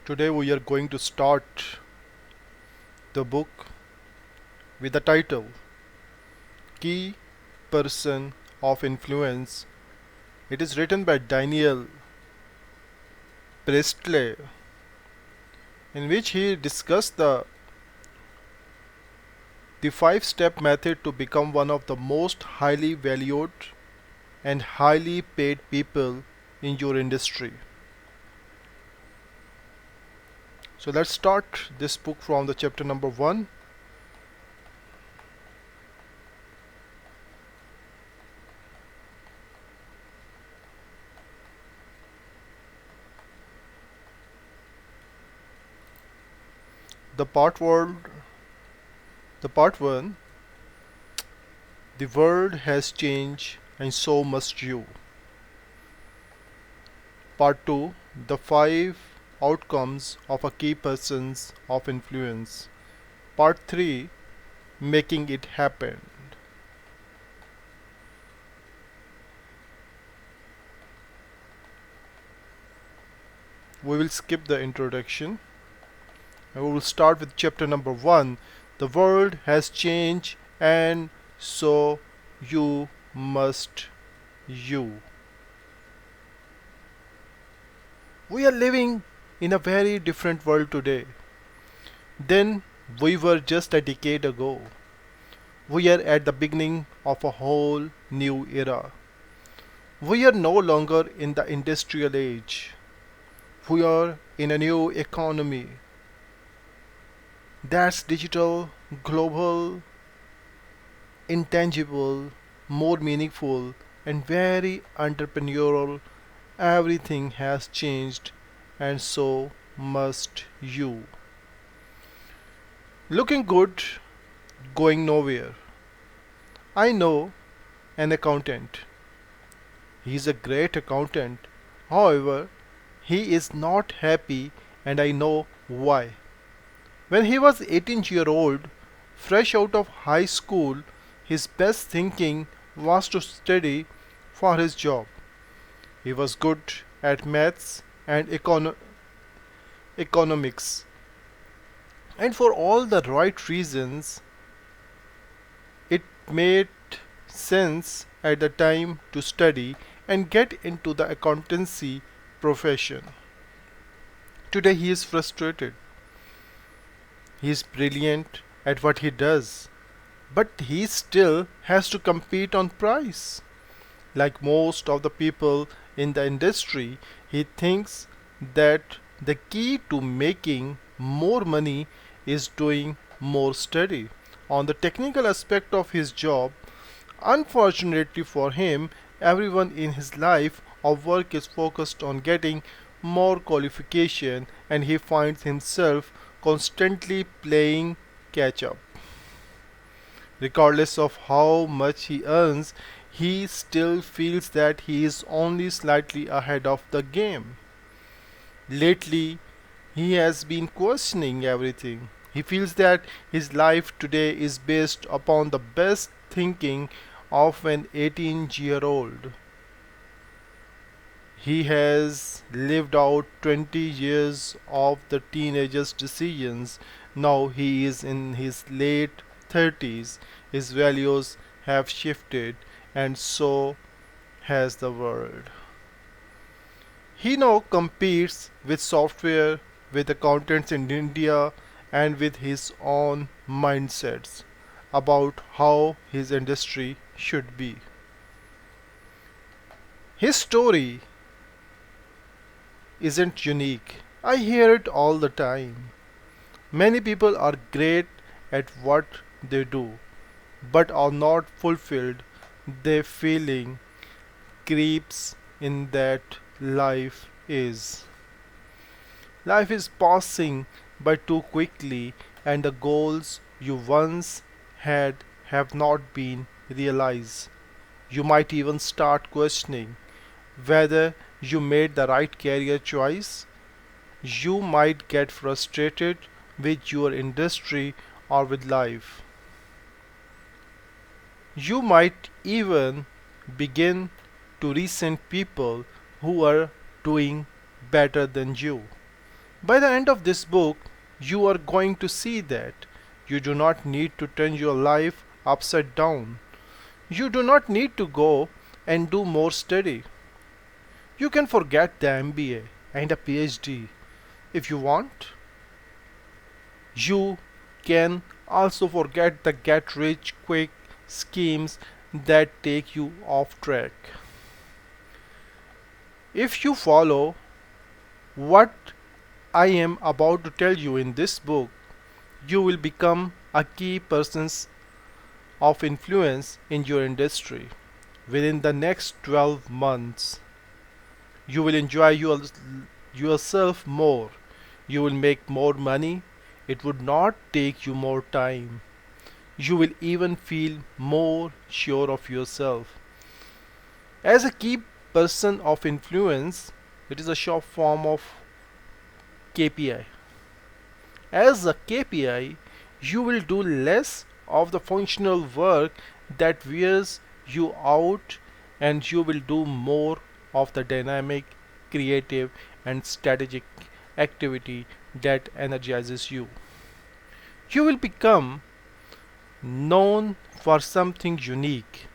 Today we are going to start the book with the title Key Person of Influence. It is written by Daniel Priestley, in which he discussed the 5-step method to become one of the most highly valued and highly paid people in your industry. So let's start this book from the chapter number 1. The part world the part 1. The world has changed and so must you. Part 2. The 5 outcomes of a key persons of influence. Part 3. Making it happen. We will skip the introduction and we will start with chapter number 1. The world has changed and so you must you. We are living in a very different world today than we were just a decade ago. We are at the beginning of a whole new era. We are no longer in the industrial age. We are in a new economy that's digital, global, intangible, more meaningful, and very entrepreneurial. Everything has changed, and so must you. Looking good, going nowhere. I know an accountant. He's a great accountant. However, he is not happy, and I know why. When he was 18-year-old, fresh out of high school, his best thinking was to study for his job. He was good at maths and economics, and for all the right reasons, it made sense at the time to study and get into the accountancy profession. Today he is frustrated. He is brilliant at what he does, but he still has to compete on price. Like most of the people in the industry, he thinks that the key to making more money is doing more study on the technical aspect of his job. Unfortunately for him, everyone in his life of work is focused on getting more qualification, and he finds himself constantly playing catch up. Regardless of how much he earns, he still feels that he is only slightly ahead of the game. Lately, he has been questioning everything. He feels that his life today is based upon the best thinking of an 18-year-old. He has lived out 20 years of the teenager's decisions. Now he is in his late 30s. His values have shifted, and so has the world. He now competes with software, with accountants in India, and with his own mindsets about how his industry should be. His story isn't unique. I hear it all the time. Many people are great at what they do, but are not fulfilled. Their feeling creeps in that life is. Life is passing by too quickly, and the goals you once had have not been realized. You might even start questioning whether you made the right career choice. You might get frustrated with your industry or with life. You might even begin to resent people who are doing better than you. By the end of this book, you are going to see that you do not need to turn your life upside down. You do not need to go and do more study. You can forget the MBA and a PhD if you want. You can also forget the get rich quick schemes that take you off track. If you follow what I am about to tell you in this book, you will become a key person of influence in your industry. Within the next 12 months, you will enjoy yourself more. You will make more money. It would not take you more time. You will even feel more sure of yourself. As a key person of influence, it is a short form of KPI. As a KPI, you will do less of the functional work that wears you out and you will do more of the dynamic, creative, and strategic activity that energizes you. You will become known for something unique.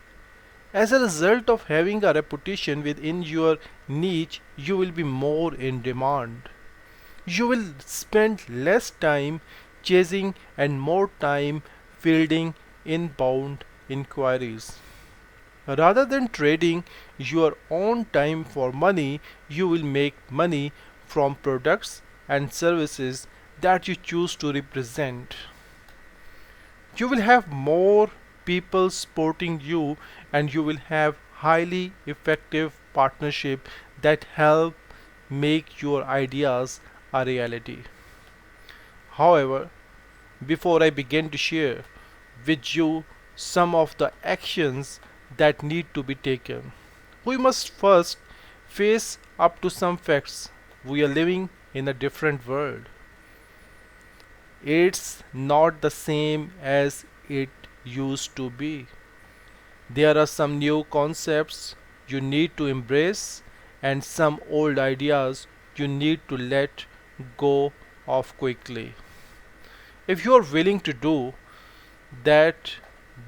As a result of having a reputation within your niche, you will be more in demand. You will spend less time chasing and more time fielding inbound inquiries. Rather than trading your own time for money, you will make money from products and services that you choose to represent. You will have more people supporting you and you will have highly effective partnership that help make your ideas a reality. However, before I begin to share with you some of the actions that need to be taken, we must first face up to some facts. We are living in a different world. It's not the same as it used to be. There are some new concepts you need to embrace and some old ideas you need to let go of quickly. If you are willing to do that,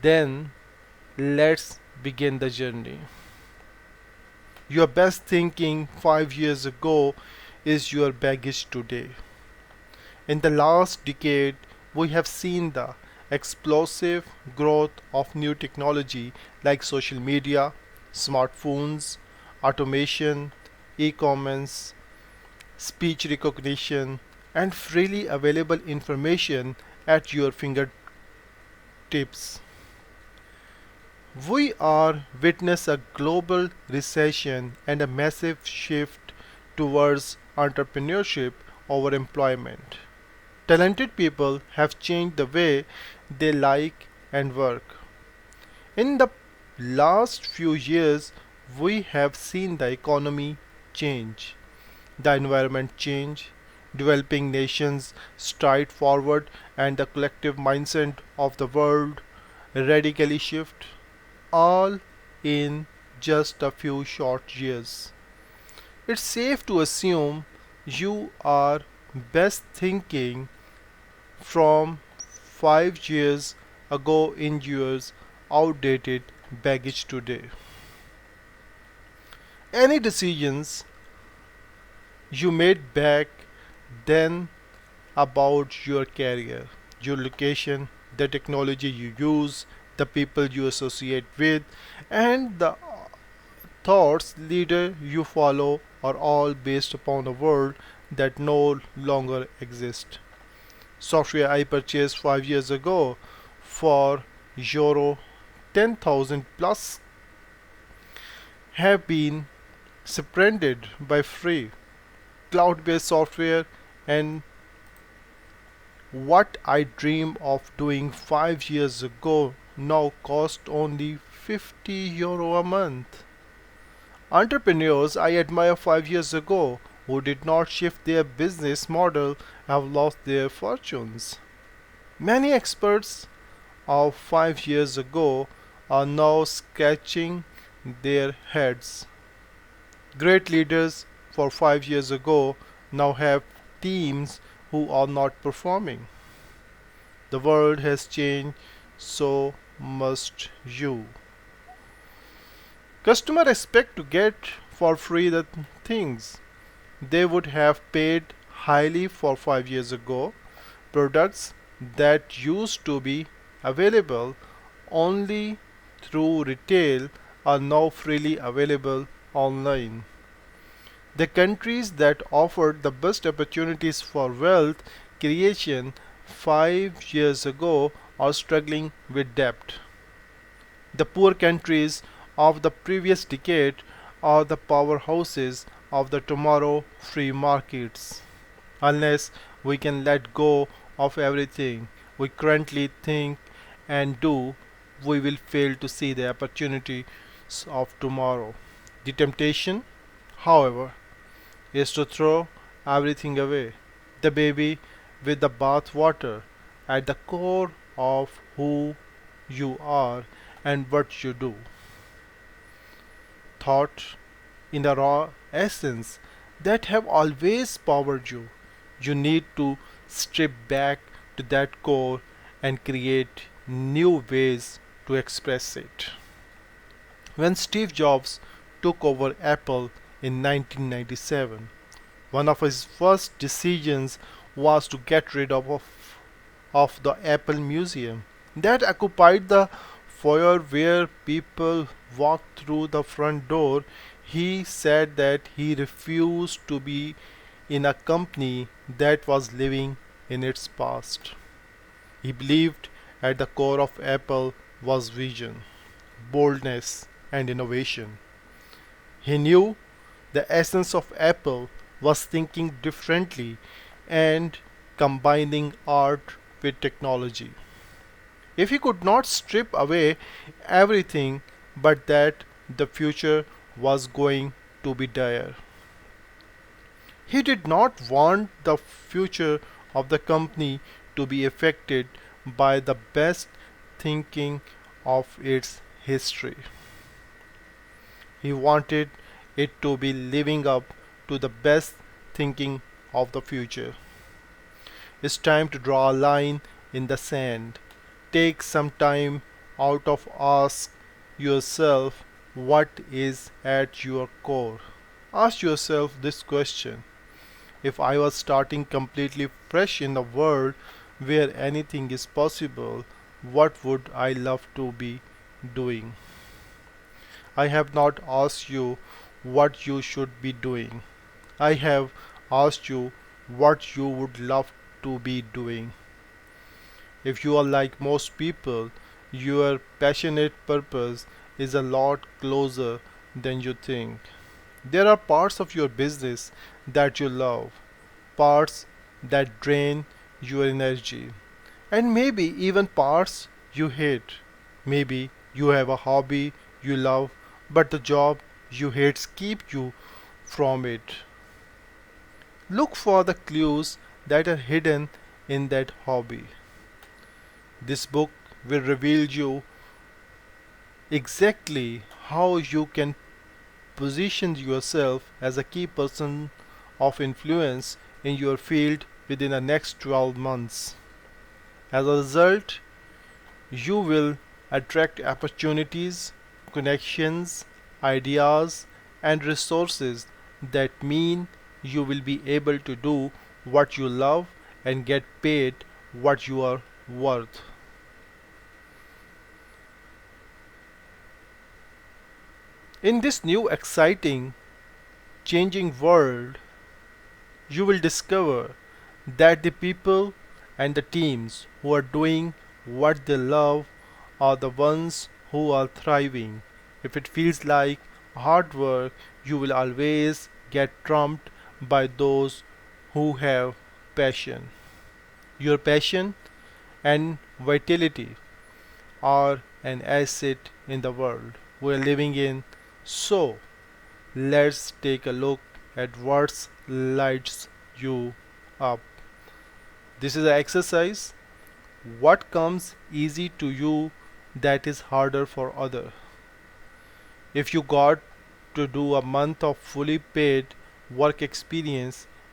then let's begin the journey. Your best thinking 5 years ago is your baggage today. In the last decade, we have seen the explosive growth of new technology like social media, smartphones, automation, e commerce, speech recognition, and freely available information at your fingertips. We are witness a global recession and a massive shift towards entrepreneurship over employment. Talented people have changed the way they like and work. In the last few years, we have seen the economy change, the environment change, developing nations stride forward, and the collective mindset of the world radically shift, all in just a few short years. It's safe to assume you are best thinking from 5 years ago in your outdated baggage today. Any decisions you made back then about your career, your location, the technology you use, the people you associate with, and the thoughts leader you follow are all based upon a world that no longer exists. Software I purchased 5 years ago for euro 10,000 plus have been surrounded by free cloud-based software, and what I dreamed of doing 5 years ago now cost only €50 a month. Entrepreneurs I admire 5 years ago who did not shift their business model have lost their fortunes. Many experts of 5 years ago are now scratching their heads. Great leaders for 5 years ago now have teams who are not performing. The world has changed, so must you. Customers expect to get for free the things they would have paid highly for 5 years ago. Products that used to be available only through retail are now freely available online. The countries that offered the best opportunities for wealth creation 5 years ago are struggling with debt. The poor countries of the previous decade are the powerhouses of the tomorrow free markets. Unless we can let go of everything we currently think and do, we will fail to see the opportunities of tomorrow. The temptation, however, is to throw everything away. The baby with the bath water at the core of who you are and what you do. Thought in the raw essence that have always powered you. You need to strip back to that core and create new ways to express it. When Steve Jobs took over Apple in 1997, one of his first decisions was to get rid of the Apple Museum that occupied the foyer where people walked through the front door. He said that he refused to be in a company that was living in its past. He believed at the core of Apple was vision, boldness, and innovation. He knew the essence of Apple was thinking differently and combining art with technology. If he could not strip away everything but that, the future was going to be dire. He did not want the future of the company to be affected by the best thinking of its history. He wanted it to be living up to the best thinking of the future. It's time to draw a line in the sand. Take some time out of ask yourself what is at your core. Ask yourself this question. If I was starting completely fresh in a world where anything is possible, what would I love to be doing? I have not asked you what you should be doing. I have asked you what you would love to be doing. If you are like most people, your passionate purpose is a lot closer than you think. There are parts of your business that you love, parts that drain your energy, and maybe even parts you hate. Maybe you have a hobby you love, but the job you hate keeps you from it. Look for the clues that are hidden in that hobby. This book will reveal you exactly how you can position yourself as a key person of influence in your field within the next 12 months. As a result, you will attract opportunities, connections, ideas, and resources that mean you will be able to do what you love and get paid what you are worth. In this new, exciting, changing world, you will discover that the people and the teams who are doing what they love are the ones who are thriving. If it feels like hard work, you will always get trumped by those who have passion. Your passion and vitality are an asset in the world we're living in. So, let's take a look at what lights you up. This is an exercise. What comes easy to you that is harder for other? If you got to do a month of fully paid work experience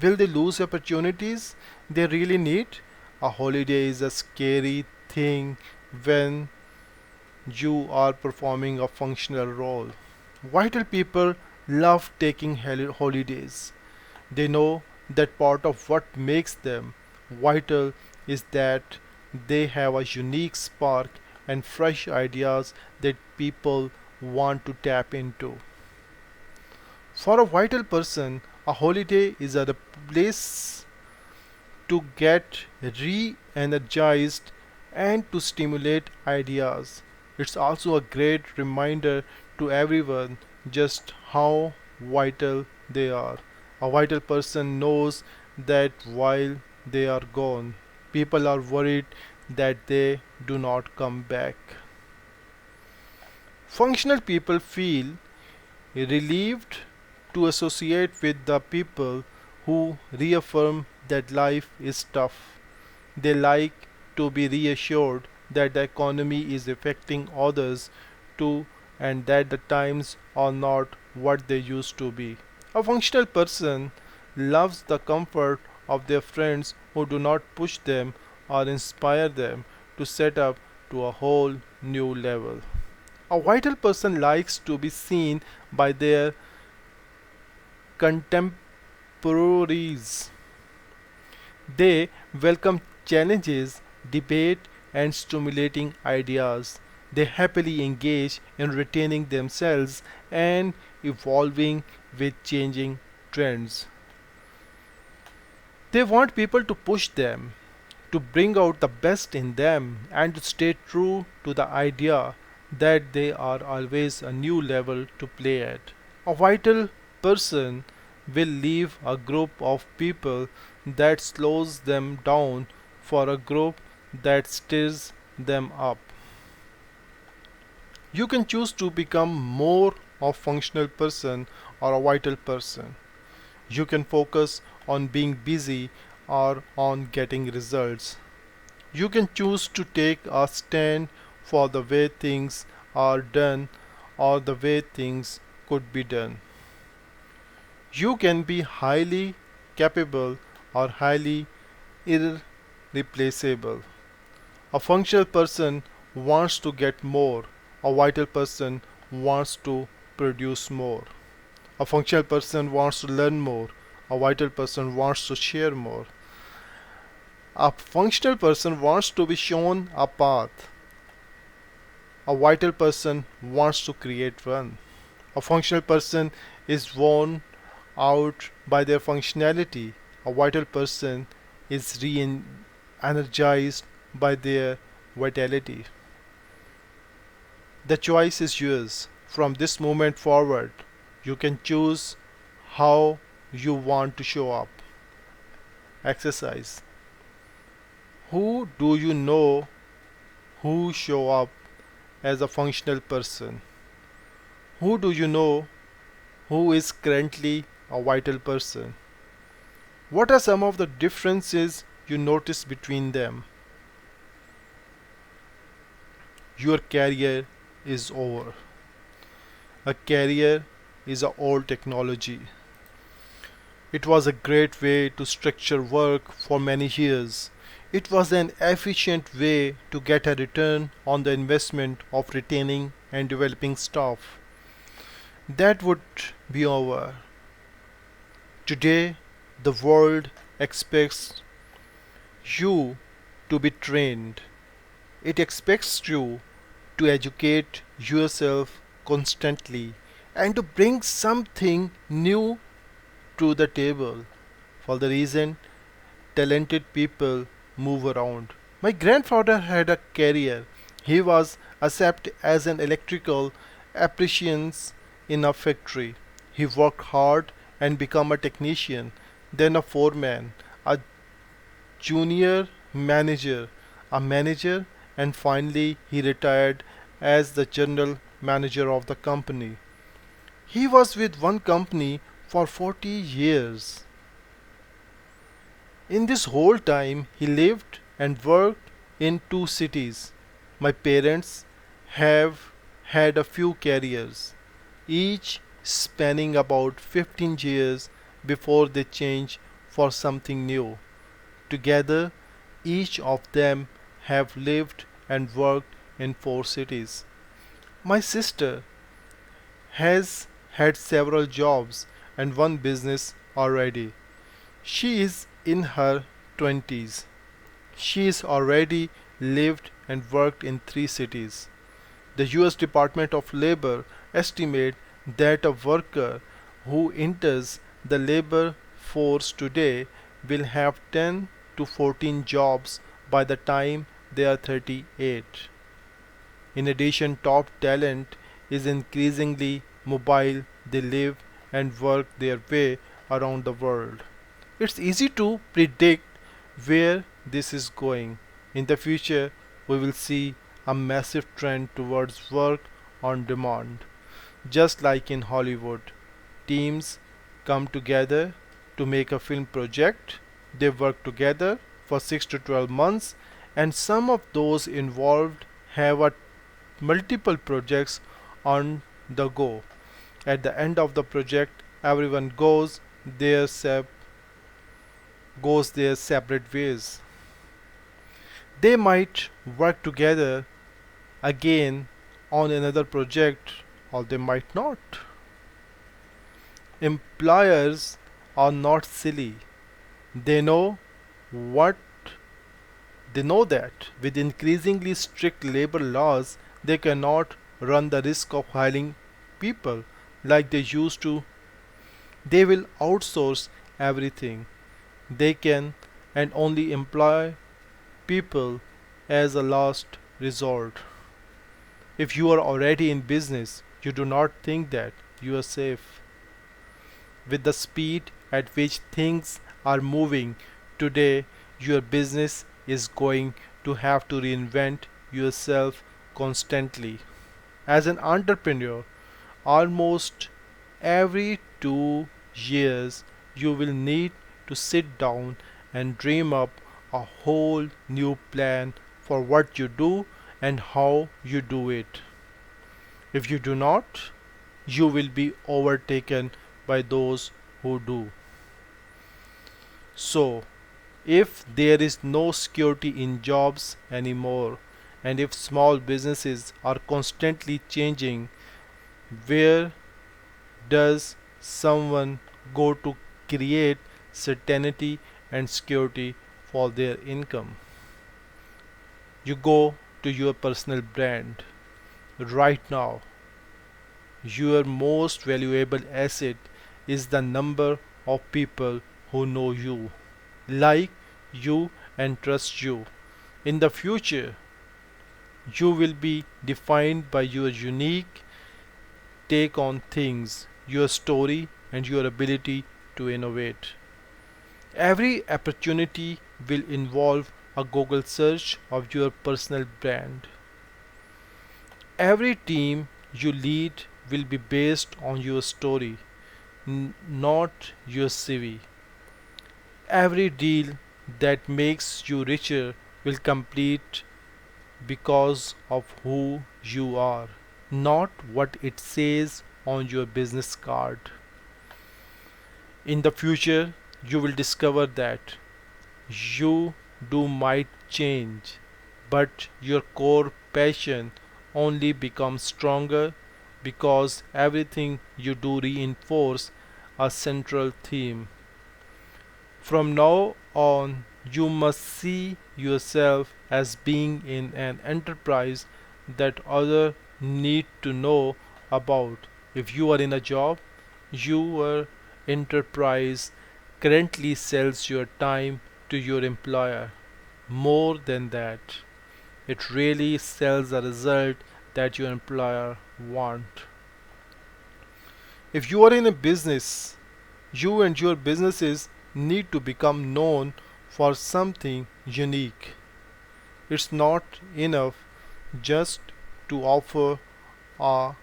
Will they lose opportunities they really need? A holiday is a scary thing when you are performing a functional role. Vital people love taking holidays. They know that part of what makes them vital is that they have a unique spark and fresh ideas that people want to tap into. For a vital person, a holiday is a place to get re energized and to stimulate ideas. It's also a great reminder to everyone just how vital they are. A vital person knows that while they are gone, people are worried that they do not come back. Functional people feel relieved to associate with the people who reaffirm that life is tough. They like to be reassured that the economy is affecting others too and that the times are not what they used to be. A functional person loves the comfort of their friends who do not push them or inspire them to set up to a whole new level. A vital person likes to be seen by their contemporaries. They welcome challenges, debate, and stimulating ideas. They happily engage in retaining themselves and evolving with changing trends. They want people to push them, to bring out the best in them, and to stay true to the idea that they are always a new level to play at. A vital person will leave a group of people that slows them down for a group that stirs them up. You can choose to become more of functional person or a vital person. You can focus on being busy or on getting results. You can choose to take a stand for the way things are done or the way things could be done. You can be highly capable or highly irreplaceable. A functional person wants to get more. A vital person wants to produce more. A functional person wants to learn more. A vital person wants to share more. A functional person wants to be shown a path. A vital person wants to create one. A functional person is worn out by their functionality. A vital person is re energized by their vitality. The choice is yours. From this moment forward, you can choose how you want to show up. Exercise. Who do you know who show up as a functional person? Who do you know who is currently a vital person? What are some of the differences you notice between them? Your career is over. A career is an old technology. It was a great way to structure work for many years. It was an efficient way to get a return on the investment of retaining and developing staff. That would be over. Today, the world expects you to be trained. It expects you to educate yourself constantly and to bring something new to the table. For the reason talented people move around. My grandfather had a career. He was accepted as an electrical apprentice in a factory. He worked hard and became a technician, then a foreman, a junior manager, a manager, and finally he retired as the general manager of the company. He was with one company for 40 years. In this whole time, he lived and worked in two cities. My parents have had a few careers, each spanning about 15 years before they changed for something new. Together, each of them have lived and worked in 4 cities. My sister has had several jobs and one business already. She is in her 20s. She has already lived and worked in 3 cities. The US Department of Labor estimates that a worker who enters the labor force today will have 10 to 14 jobs by the time they are 38. In addition, top talent is increasingly mobile. They live and work their way around the world. It's easy to predict where this is going. In the future, we will see a massive trend towards work on demand. Just like in Hollywood, teams come together to make a film project. They work together for 6 to 12 months, and some of those involved have multiple projects on the go. At the end of the project, everyone goes their separate ways. They might work together again on another project, or they might not. Employers are not silly. They know what they know that with increasingly strict labor laws, they cannot run the risk of hiring people like they used to. They will outsource everything they can and only employ people as a last resort. If you are already in business, you do not think that you are safe. With the speed at which things are moving today, your business is going to have to reinvent yourself constantly. As an entrepreneur, almost every 2 years you will need to sit down and dream up a whole new plan for what you do and how you do it. If you do not, you will be overtaken by those who do. So, if there is no security in jobs anymore, and if small businesses are constantly changing, where does someone go to create certainty and security for their income? You go to your personal brand. Right now, your most valuable asset is the number of people who know you, like you, and trust you. In the future, you will be defined by your unique take on things, your story, and your ability to innovate. Every opportunity will involve a Google search of your personal brand. Every team you lead will be based on your story, not your CV. Every deal that makes you richer will complete because of who you are, not what it says on your business card. In the future, you will discover that you do might change, but your core passion only becomes stronger because everything you do reinforce a central theme. From now on, you must see yourself as being in an enterprise that others need to know about. If you are in a job, your enterprise currently sells your time to your employer. More than that, it really sells a result that your employer want. If you are in a business, you and your businesses need to become known for something unique. It's not enough just to offer a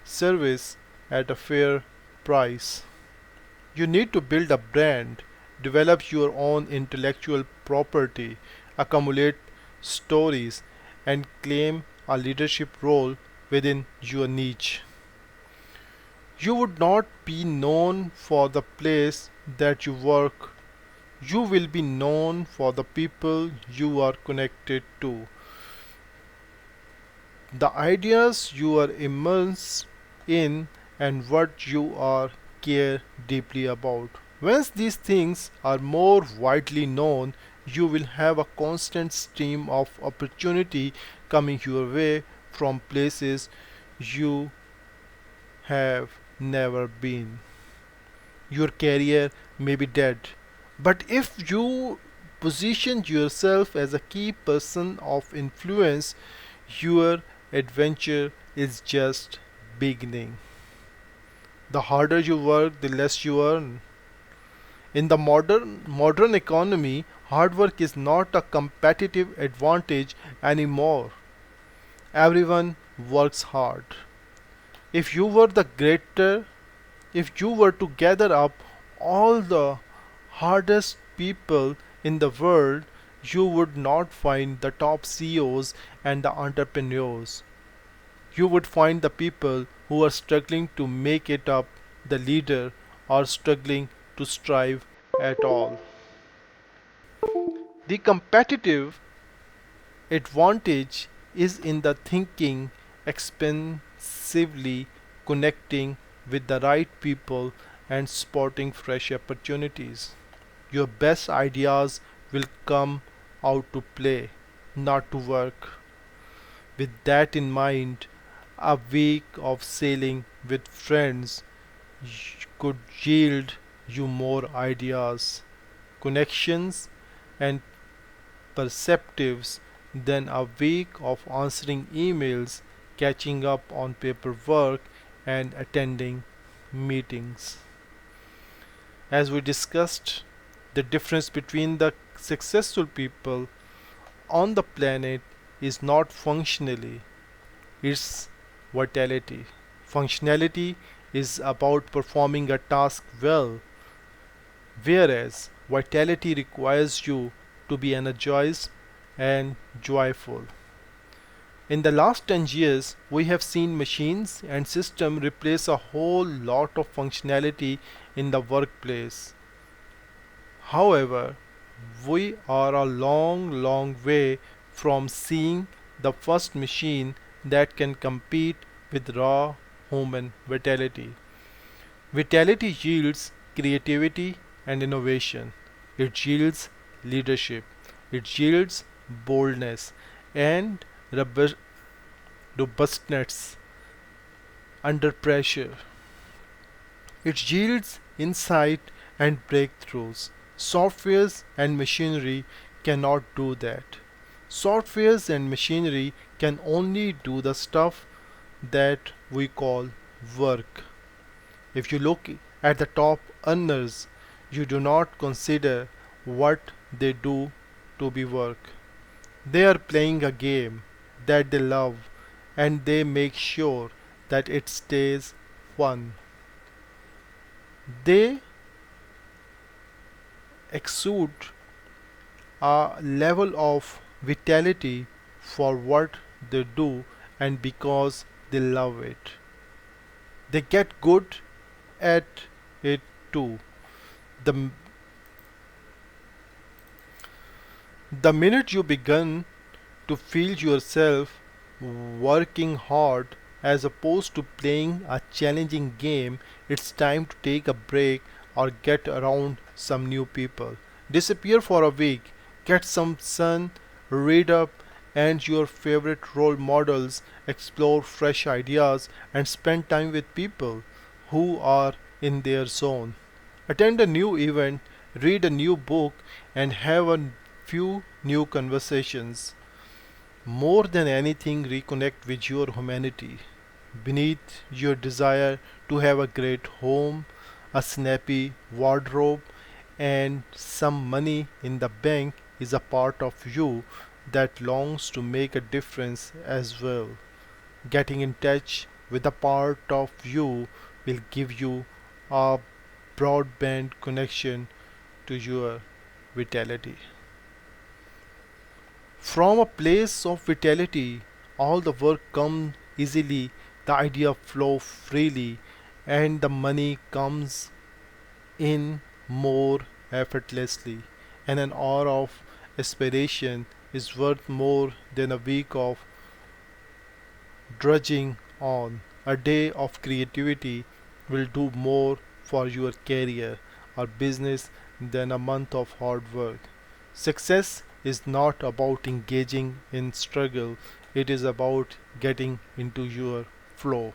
service at a fair price. You need to build a brand, develop your own intellectual property, accumulate stories, and claim a leadership role within your niche. You would not be known for the place that you work. You will be known for the people you are connected to, the ideas you are immersed in, and what you are care deeply about. Once these things are more widely known, you will have a constant stream of opportunity coming your way from places you have never been. Your career may be dead, but if you position yourself as a key person of influence, your adventure is just beginning. The harder you work, the less you earn. In the modern economy, hard work is not a competitive advantage anymore. Everyone works hard. If you were the greater If you were to gather up all the hardest people in the world, you would not find the top CEOs and the entrepreneurs. You would find the people who are struggling to make it up, the leader, or struggling to strive at all. The competitive advantage is in the thinking expensively, connecting with the right people, and spotting fresh opportunities. Your best ideas will come out to play, not to work. With that in mind, a week of sailing with friends could yield you more ideas, connections, and perceptives than a week of answering emails, catching up on paperwork, and attending meetings. As we discussed, the difference between the successful people on the planet is not functionally, it's vitality. Functionality is about performing a task well, whereas vitality requires you to be energized and joyful. In the last 10 years, we have seen machines and systems replace a whole lot of functionality in the workplace. However, we are a long way from seeing the first machine that can compete with raw human vitality. Vitality yields creativity and innovation. It yields leadership. It yields boldness and robustness under pressure. It yields insight and breakthroughs. Softwares and machinery cannot do that. Softwares and machinery can only do the stuff that we call work. If you look at the top earners, you do not consider what they do to be work. They are playing a game that they love and they make sure that it stays fun. They exude a level of vitality for what they do and because they love it. They get good at it too. The, the minute you begin to feel yourself working hard as opposed to playing a challenging game, it's time to take a break or get around some new people. Disappear for a week, get some sun, read up, and your favorite role models, explore fresh ideas, and spend time with people who are in their zone. Attend a new event, read a new book, and have a few new conversations. More than anything, reconnect with your humanity. Beneath your desire to have a great home, a snappy wardrobe, and some money in the bank is a part of you that longs to make a difference as well. Getting in touch with a part of you will give you a broadband connection to your vitality. From a place of vitality, all the work comes easily, the idea flow freely, and the money comes in more effortlessly. and an hour of aspiration is worth more than a week of drudging on. A day of creativity will do more for your career or business than a month of hard work. Success is not about engaging in struggle, it is about getting into your flow.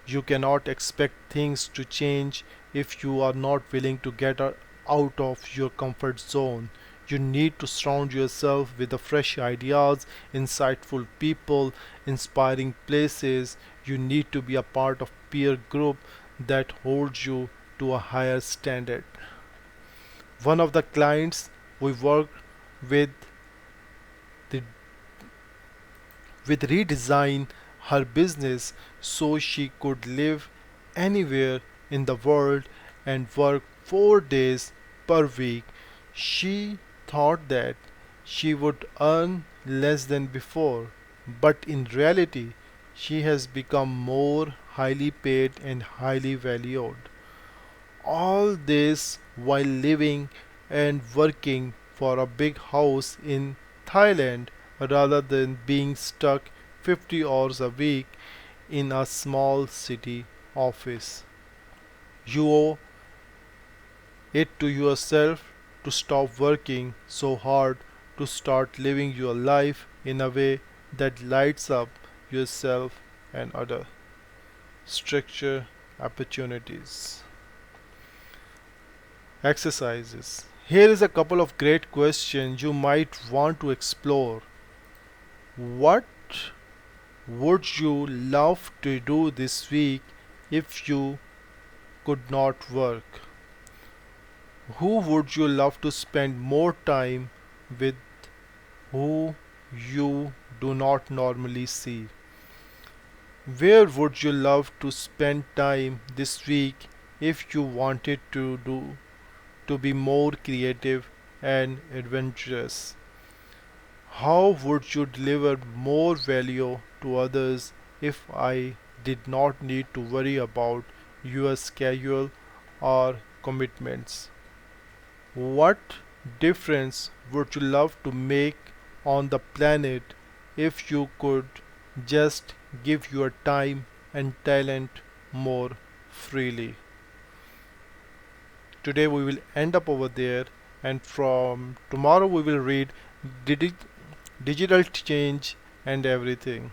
You cannot expect things to change if you are not willing to get out of your comfort zone. You need to surround yourself with the fresh ideas, insightful people, inspiring places. You need to be a part of peer group that holds you to a higher standard. One of the clients we worked with the with redesign her business so she could live anywhere in the world and work 4 days per week. She thought that she would earn less than before, but in reality, she has become more highly paid and highly valued. All this while living and working for a big house in Thailand rather than being stuck 50 hours a week in a small city office. You owe it to yourself to stop working so hard, to start living your life in a way that lights up yourself and other. Structure opportunities. Exercises. Here is a couple of great questions you might want to explore. What would you love to do this week if you could not work? Who would you love to spend more time with who you do not normally see? Where would you love to spend time this week if you wanted to be more creative and adventurous? How would you deliver more value to others if I did not need to worry about your schedule or commitments? What difference would you love to make on the planet if you could just give your time and talent more freely? Today we will end up over there, and from tomorrow we will read digi- digital change and everything.